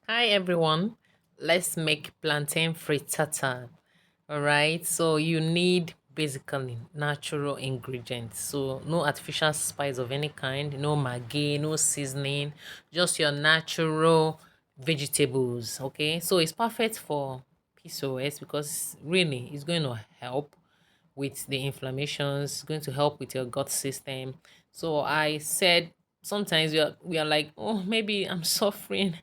Hi everyone, let's make plantain frittata. All right, so you need basically natural ingredients, so no artificial spice of any kind, no maggi, no seasoning, just your natural vegetables. Okay, so it's perfect for PCOS because really it's going to help with the inflammations, going to help with your gut system. So I said sometimes we are like, oh, maybe I'm suffering.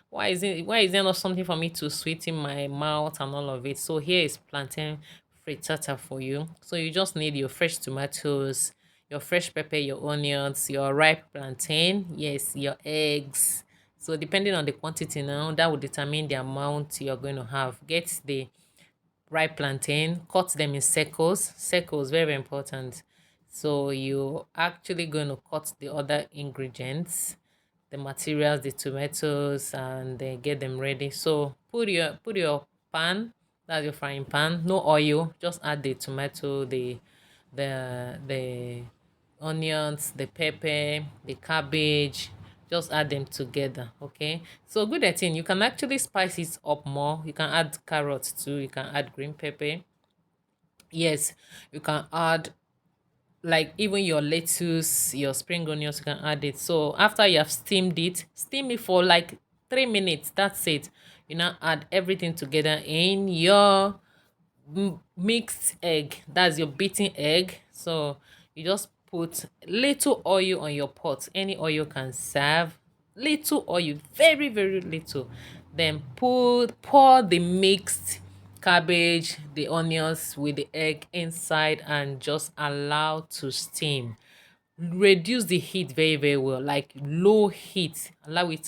Why is there not something for me to sweeten my mouth and all of it? So here is plantain frittata for you. So you just need your fresh tomatoes, your fresh pepper, your onions, your ripe plantain, yes, your eggs. So depending on the quantity now, that will determine the amount you're going to have. Get the ripe plantain, cut them in circles. Circles, very, very important. So you actually going to cut the other ingredients, the materials, the tomatoes, and then get them ready. So put your pan, that's your frying pan, no oil, just add the tomato, the onions, the pepper, the cabbage, just add them together. Okay, so good at it. You can actually spice it up more. You can add carrots too, you can add green pepper. Yes, you can add like even your lettuce, your spring onions, you can add it. So after you have steamed it, steam it for like 3 minutes. That's it. You now add everything together in your mixed egg. That's your beaten egg. So you just put little oil on your pot. Any oil can serve. Little oil, very, very little. Then pour the mixed cabbage, the onions with the egg inside and just allow to steam. Reduce the heat very, very well, like low heat. Allow it